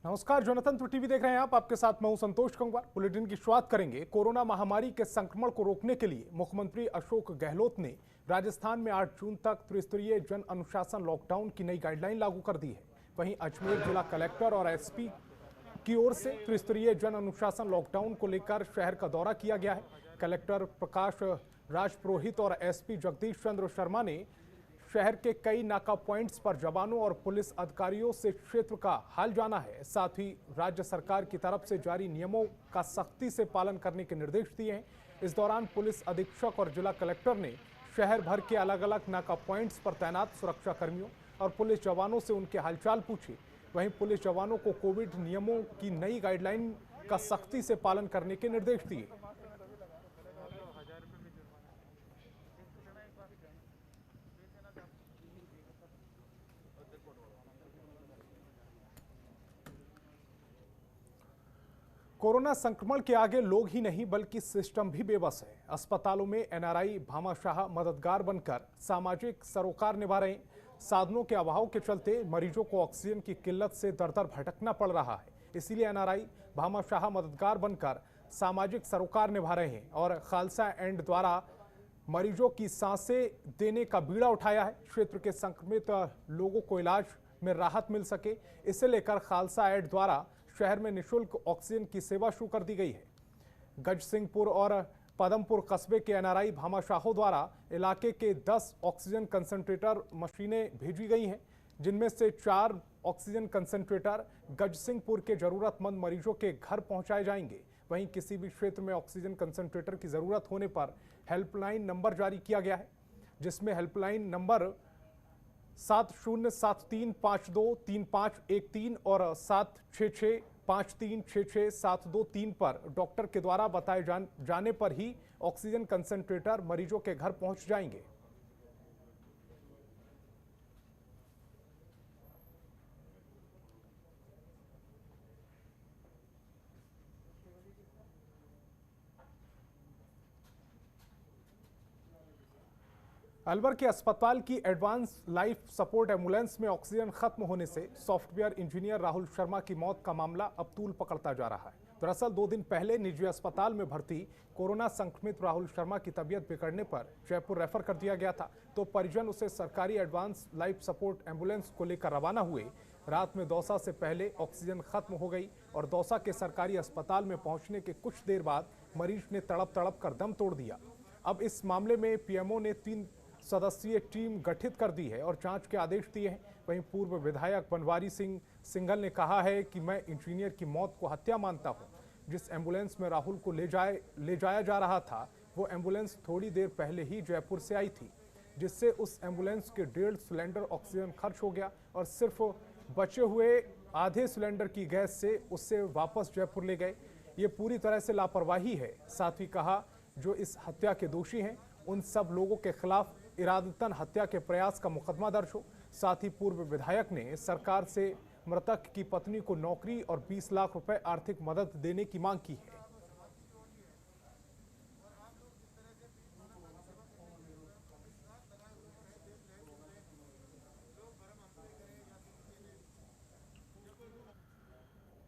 नमस्कार, जनतंत्र टीवी देख रहे हैं आप। आपके साथ मैं हूं संतोष कंगवार। बुलेटिन की शुरुआत करेंगे। कोरोना महामारी के संक्रमण को रोकने के लिए मुख्यमंत्री अशोक गहलोत ने राजस्थान में 8 जून तक त्रिस्तरीय जन अनुशासन लॉकडाउन की नई गाइडलाइन लागू कर दी है। वहीं अजमेर जिला कलेक्टर और एसपी की ओर से त्रिस्तरीय जन अनुशासन लॉकडाउन को लेकर शहर का दौरा किया गया है। कलेक्टर प्रकाश राज पुरोहित और एसपी जगदीश चंद्र शर्मा ने शहर के कई नाका पॉइंट्स पर जवानों और पुलिस अधिकारियों से क्षेत्र का हाल जाना है। साथ ही राज्य सरकार की तरफ से जारी नियमों का सख्ती से पालन करने के निर्देश दिए हैं। इस दौरान पुलिस अधीक्षक और जिला कलेक्टर ने शहर भर के अलग अलग नाका पॉइंट्स पर तैनात सुरक्षा कर्मियों और पुलिस जवानों से उनके हालचाल पूछे। वहीं पुलिस जवानों को कोविड नियमों की नई गाइडलाइन का सख्ती से पालन करने के निर्देश दिए। कोरोना संक्रमण के आगे लोग ही नहीं बल्कि सिस्टम भी बेबस है। अस्पतालों में एनआरआई भामाशाह मददगार बनकर सामाजिक सरोकार निभा रहे हैं। साधनों के अभाव के चलते मरीजों को ऑक्सीजन की किल्लत से दर दर भटकना पड़ रहा है। इसीलिए एनआरआई भामाशाह मददगार बनकर सामाजिक सरोकार निभा रहे हैं और खालसा एंड द्वारा मरीजों की सांसें देने का बीड़ा उठाया है। क्षेत्र के संक्रमित लोगों को इलाज में राहत मिल सके, इसे लेकर खालसा एड द्वारा शहर में निःशुल्क ऑक्सीजन की सेवा शुरू कर दी गई है। गजसिंहपुर और पदमपुर कस्बे के एनआरआई भामाशाहों द्वारा इलाके के 10 ऑक्सीजन कंसंट्रेटर मशीनें भेजी गई हैं, जिनमें से 4 ऑक्सीजन कंसंट्रेटर गजसिंहपुर के जरूरतमंद मरीजों के घर पहुंचाए जाएंगे। वहीं किसी भी क्षेत्र में ऑक्सीजन कंसंट्रेटर की जरूरत होने पर हेल्पलाइन नंबर जारी किया गया है, जिसमें हेल्पलाइन नंबर 7073523513 और 766536672 पर डॉक्टर के द्वारा बताए जाने पर ही ऑक्सीजन कंसंट्रेटर मरीजों के घर पहुंच जाएंगे। अलवर के अस्पताल की एडवांस लाइफ सपोर्ट एम्बुलेंस में ऑक्सीजन खत्म होने से सॉफ्टवेयर इंजीनियर राहुल शर्मा की मौत का मामला अब तूल पकड़ता जा रहा है। दरअसल 2 दिन पहले निजी अस्पताल में भर्ती कोरोना संक्रमित राहुल शर्मा की तबीयत बिगड़ने पर जयपुर रेफर कर दिया गया था, तो परिजन उसे सरकारी एडवांस लाइफ सपोर्ट एम्बुलेंस को लेकर रवाना हुए। रात में दौसा से पहले ऑक्सीजन खत्म हो गई और दौसा के सरकारी अस्पताल में पहुंचने के कुछ देर बाद मरीज ने तड़प तड़प कर दम तोड़ दिया। अब इस मामले में पीएमओ ने 3 सदस्यीय टीम गठित कर दी है और जांच के आदेश दिए हैं। वहीं पूर्व विधायक बनवारी सिंह सिंघल ने कहा है कि मैं इंजीनियर की मौत को हत्या मानता हूं। जिस एम्बुलेंस में राहुल को ले जाया जा रहा था, वो एम्बुलेंस थोड़ी देर पहले ही जयपुर से आई थी, जिससे उस एम्बुलेंस के 1.5 सिलेंडर ऑक्सीजन खर्च हो गया और सिर्फ बचे हुए आधे सिलेंडर की गैस से उससे वापस जयपुर ले गए। ये पूरी तरह से लापरवाही है। साथ ही कहा, जो इस हत्या के दोषी हैं उन सब लोगों के खिलाफ इरादतन हत्या के प्रयास का मुकदमा दर्ज हो। साथ ही पूर्व विधायक ने सरकार से मृतक की पत्नी को नौकरी और 20 लाख रुपए आर्थिक मदद देने की मांग की है।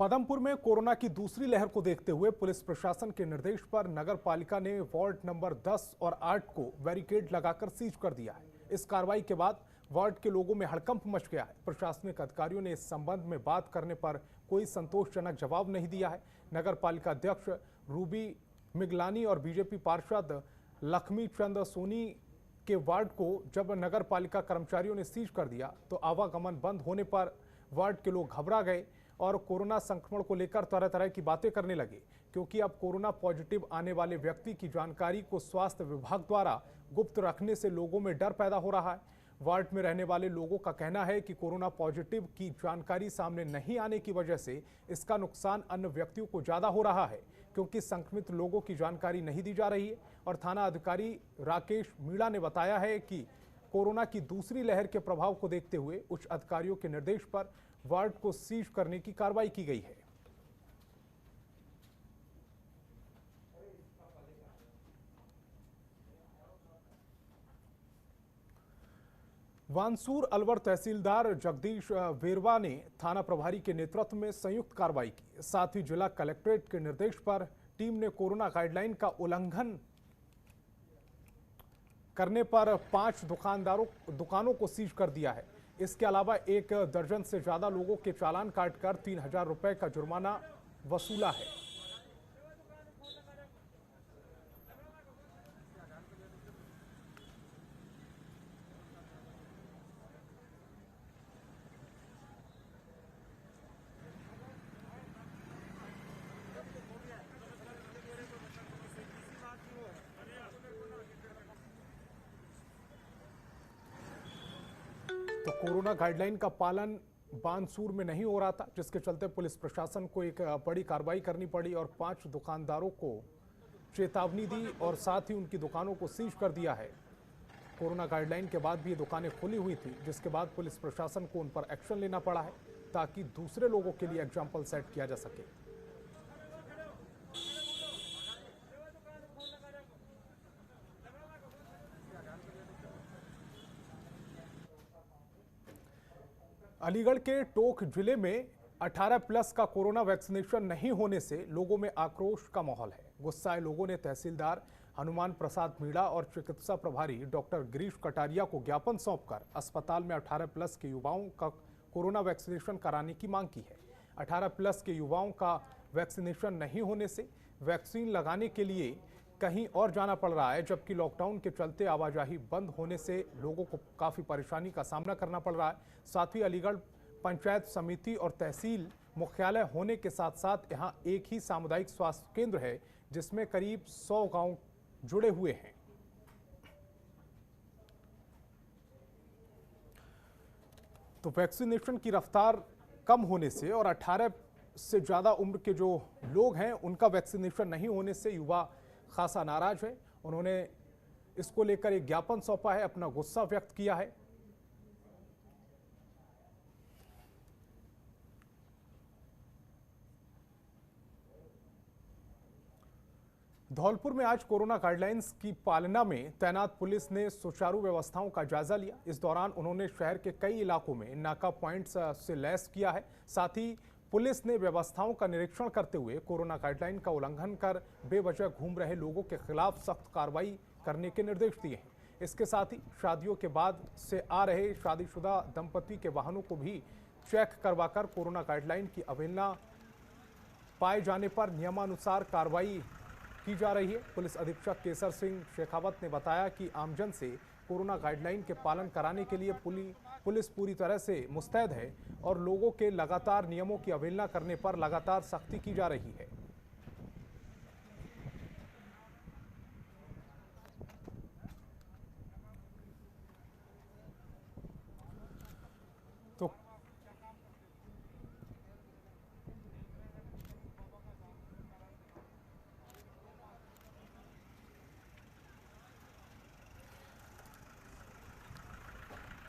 पदमपुर में कोरोना की दूसरी लहर को देखते हुए पुलिस प्रशासन के निर्देश पर नगर पालिका ने वार्ड नंबर 10 और 8 को बैरिकेड लगाकर सीज कर दिया है। इस कार्रवाई के बाद वार्ड के लोगों में हड़कंप मच गया है। प्रशासनिक अधिकारियों ने इस संबंध में बात करने पर कोई संतोषजनक जवाब नहीं दिया है। नगर पालिका अध्यक्ष रूबी मिगलानी और बीजेपी पार्षद लक्ष्मी चंद सोनी के वार्ड को जब नगर पालिका कर्मचारियों ने सीज कर दिया तो आवागमन बंद होने पर वार्ड के लोग घबरा गए और कोरोना संक्रमण को लेकर तरह तरह की बातें करने लगे, क्योंकि अब कोरोना पॉजिटिव आने वाले व्यक्ति की जानकारी को स्वास्थ्य विभाग द्वारा गुप्त रखने से लोगों में डर पैदा हो रहा है। वार्ड में रहने वाले लोगों का कहना है कि कोरोना पॉजिटिव की जानकारी सामने नहीं आने की वजह से इसका नुकसान अन्य व्यक्तियों को ज्यादा हो रहा है, क्योंकि संक्रमित लोगों की जानकारी नहीं दी जा रही है। और थाना अधिकारी राकेश मीणा ने बताया है कि कोरोना की दूसरी लहर के प्रभाव को देखते हुए उच्च अधिकारियों के निर्देश पर वार्ड को सीज करने की कार्रवाई की गई है। वानसूर अलवर तहसीलदार जगदीश वेरवा ने थाना प्रभारी के नेतृत्व में संयुक्त कार्रवाई की। साथ ही जिला कलेक्ट्रेट के निर्देश पर टीम ने कोरोना गाइडलाइन का उल्लंघन करने पर 5 दुकानों को सीज कर दिया है। इसके अलावा 1 दर्जन से ज्यादा लोगों के चालान काटकर 3000 रुपए का जुर्माना वसूला है। तो कोरोना गाइडलाइन का पालन बानसूर में नहीं हो रहा था, जिसके चलते पुलिस प्रशासन को एक बड़ी कार्रवाई करनी पड़ी और 5 दुकानदारों को चेतावनी दी और साथ ही उनकी दुकानों को सीज कर दिया है। कोरोना गाइडलाइन के बाद भी ये दुकानें खुली हुई थी, जिसके बाद पुलिस प्रशासन को उन पर एक्शन लेना पड़ा है ताकि दूसरे लोगों के लिए एग्जाम्पल सेट किया जा सके। अलीगढ़ के टोंक जिले में 18 प्लस का कोरोना वैक्सीनेशन नहीं होने से लोगों में आक्रोश का माहौल है। गुस्साए लोगों ने तहसीलदार हनुमान प्रसाद मीणा और चिकित्सा प्रभारी डॉक्टर गिरीश कटारिया को ज्ञापन सौंपकर अस्पताल में 18 प्लस के युवाओं का कोरोना वैक्सीनेशन कराने की मांग की है। 18 प्लस के युवाओं का वैक्सीनेशन नहीं होने से वैक्सीन लगाने के लिए कहीं और जाना पड़ रहा है, जबकि लॉकडाउन के चलते आवाजाही बंद होने से लोगों को काफ़ी परेशानी का सामना करना पड़ रहा है। साथ ही अलीगढ़ पंचायत समिति और तहसील मुख्यालय होने के साथ साथ यहाँ एक ही सामुदायिक स्वास्थ्य केंद्र है, जिसमें करीब 100 गांव जुड़े हुए हैं। तो वैक्सीनेशन की रफ्तार कम होने से और 18 से ज़्यादा उम्र के जो लोग हैं उनका वैक्सीनेशन नहीं होने से युवा खासा नाराज है। उन्होंने इसको लेकर एक ज्ञापन सौंपा है, अपना गुस्सा व्यक्त किया है। धौलपुर में आज कोरोना गाइडलाइंस की पालना में तैनात पुलिस ने सुचारू व्यवस्थाओं का जायजा लिया। इस दौरान उन्होंने शहर के कई इलाकों में नाका पॉइंट्स से लैस किया है। साथ ही पुलिस ने व्यवस्थाओं का निरीक्षण करते हुए कोरोना गाइडलाइन का उल्लंघन कर बेवजह घूम रहे लोगों के खिलाफ सख्त कार्रवाई करने के निर्देश दिए हैं। इसके साथ ही शादियों के बाद से आ रहे शादीशुदा दंपति के वाहनों को भी चेक करवाकर कोरोना गाइडलाइन की अवहेलना पाए जाने पर नियमानुसार कार्रवाई की जा रही है। पुलिस अधीक्षक केसर सिंह शेखावत ने बताया कि आमजन से कोरोना गाइडलाइन के पालन कराने के लिए पुलिस पूरी तरह से मुस्तैद है और लोगों के लगातार नियमों की अवहेलना करने पर लगातार सख्ती की जा रही है। तो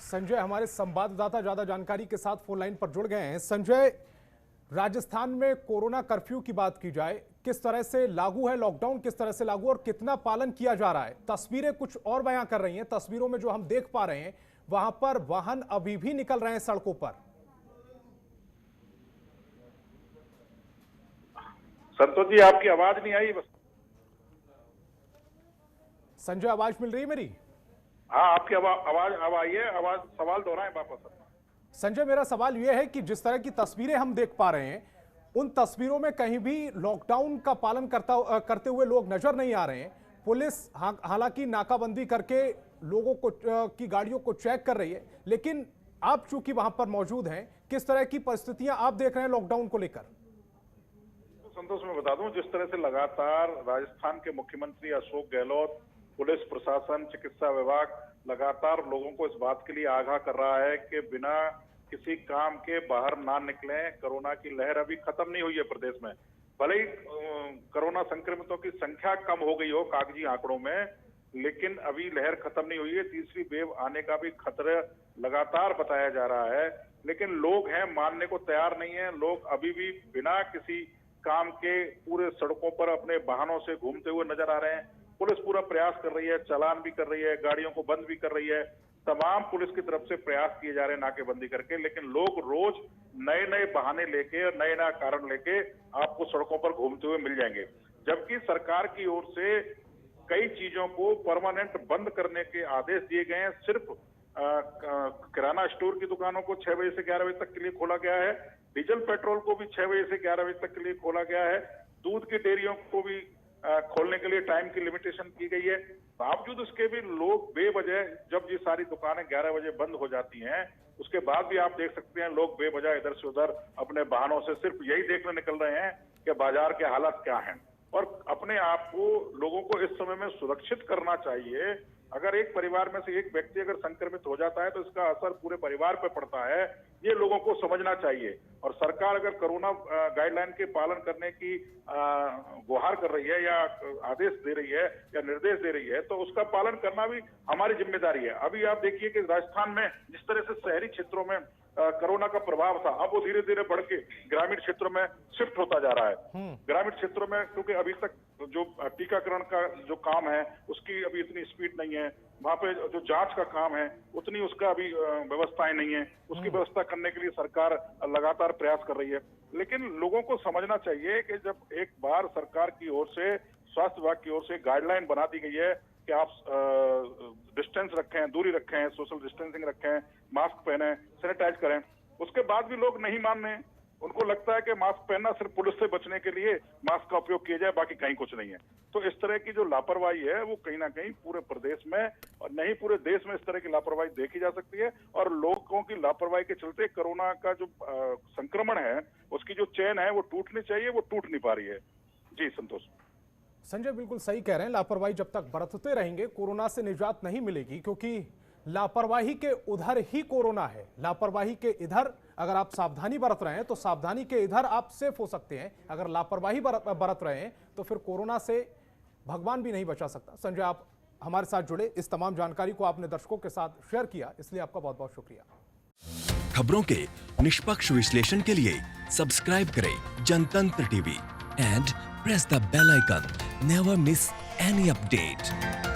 संजय हमारे संवाददाता ज्यादा जानकारी के साथ फोन लाइन पर जुड़ गए हैं। संजय, राजस्थान में कोरोना कर्फ्यू की बात की जाए, किस तरह से लागू है, लॉकडाउन किस तरह से लागू और कितना पालन किया जा रहा है? तस्वीरें कुछ और बयां कर रही हैं। तस्वीरों में जो हम देख पा रहे हैं वहां पर वाहन अभी भी निकल रहे हैं सड़कों पर। संतोष जी, आपकी आवाज नहीं आई। बस संजय, आवाज मिल रही है मेरी? हाँ, आपकी आवाज अब आई है। आवाज सवाल दोहराएं वापस। संजय, मेरा सवाल यह है कि जिस तरह की तस्वीरें हम देख पा रहे हैं, उन तस्वीरों में कहीं भी लॉकडाउन का पालन करते हुए लोग नजर नहीं आ रहे हैं। पुलिस हालांकि नाकाबंदी करके लोगों को की गाड़ियों को चेक कर रही है, लेकिन आप चूंकि वहां पर मौजूद हैं, किस तरह की परिस्थितियां आप देख रहे हैं लॉकडाउन को लेकर? तो संतोष, मैं बता दूं, जिस तरह से लगातार राजस्थान के मुख्यमंत्री अशोक गहलोत, पुलिस प्रशासन, चिकित्सा विभाग लगातार लोगों को इस बात के लिए आगाह कर रहा है कि बिना किसी काम के बाहर ना निकलें। कोरोना की लहर अभी खत्म नहीं हुई है प्रदेश में। भले ही कोरोना संक्रमितों की संख्या कम हो गई हो कागजी आंकड़ों में, लेकिन अभी लहर खत्म नहीं हुई है। तीसरी वेव आने का भी खतरा लगातार बताया जा रहा है, लेकिन लोग हैं मानने को तैयार नहीं है। लोग अभी भी बिना किसी काम के पूरे सड़कों पर अपने वाहनों से घूमते हुए नजर आ रहे हैं। पुलिस पूरा प्रयास कर रही है, चालान भी कर रही है, गाड़ियों को बंद भी कर रही है, तमाम पुलिस की तरफ से प्रयास किए जा रहे हैं नाकेबंदी करके, लेकिन लोग रोज नए नए बहाने लेके और नए नए कारण लेके आपको सड़कों पर घूमते हुए मिल जाएंगे। जबकि सरकार की ओर से कई चीजों को परमानेंट बंद करने के आदेश दिए गए हैं। सिर्फ किराना स्टोर की दुकानों को 6 बजे से 11 बजे तक के लिए खोला गया है। डीजल पेट्रोल को भी 6 बजे से 11 बजे तक के लिए खोला गया है। दूध की डेयरियों को भी खोलने के लिए टाइम की लिमिटेशन की गई है। बावजूद उसके भी लोग बेवजह, जब ये सारी दुकानें 11 बजे बंद हो जाती हैं, उसके बाद भी आप देख सकते हैं लोग बेवजह इधर से उधर अपने वाहनों से सिर्फ यही देखने निकल रहे हैं कि बाजार के हालात क्या हैं। और अपने आप को, लोगों को इस समय में सुरक्षित करना चाहिए। अगर एक परिवार में से एक व्यक्ति अगर संक्रमित हो जाता है तो इसका असर पूरे परिवार पर पड़ता है, ये लोगों को समझना चाहिए। और सरकार अगर कोरोना गाइडलाइन के पालन करने की गुहार कर रही है या आदेश दे रही है या निर्देश दे रही है, तो उसका पालन करना भी हमारी जिम्मेदारी है। अभी आप देखिए कि राजस्थान में जिस तरह से शहरी क्षेत्रों में कोरोना का प्रभाव था, अब वो धीरे धीरे बढ़ के ग्रामीण क्षेत्रों में शिफ्ट होता जा रहा है। ग्रामीण क्षेत्रों में क्योंकि अभी तक जो टीकाकरण का जो काम है उसकी अभी इतनी स्पीड नहीं है, वहां पे जो जांच का काम है उतनी उसका अभी व्यवस्थाएं नहीं है। उसकी व्यवस्था करने के लिए सरकार लगातार प्रयास कर रही है। लेकिन लोगों को समझना चाहिए कि जब एक बार सरकार की ओर से, स्वास्थ्य विभाग की ओर से गाइडलाइन बना दी गई है कि आप डिस्टेंस रखें, दूरी रखें, सोशल डिस्टेंसिंग रखें, मास्क पहने, सैनिटाइज करें, उसके बाद भी लोग नहीं मान रहे हैं। उनको लगता है कि मास्क पहनना सिर्फ पुलिस से बचने के लिए मास्क का उपयोग किया जाए, बाकी कहीं कुछ नहीं है। तो इस तरह की जो लापरवाही है वो कहीं ना कहीं पूरे प्रदेश में और नहीं पूरे देश में इस तरह की लापरवाही देखी जा सकती है। और लोगों की लापरवाही के चलते कोरोना का जो संक्रमण है उसकी जो चेन है वो टूटनी चाहिए, वो टूट नहीं पा रही है। जी संतोष। संजय बिल्कुल सही कह रहे हैं। लापरवाही जब तक बरतते रहेंगे कोरोना से निजात नहीं मिलेगी, क्योंकि लापरवाही के उधर ही कोरोना है। लापरवाही के इधर अगर आप सावधानी बरत रहे हैं तो सावधानी के इधर आप सेफ हो सकते हैं। अगर लापरवाही बरत रहे हैं तो फिर कोरोना से भगवान भी नहीं बचा सकता। संजय, आप हमारे साथ जुड़े, इस तमाम जानकारी को आपने दर्शकों के साथ शेयर किया, इसलिए आपका बहुत बहुत शुक्रिया। खबरों के निष्पक्ष विश्लेषण के लिए सब्सक्राइब करें Jantantra TV and press the bell icon. Never miss any update.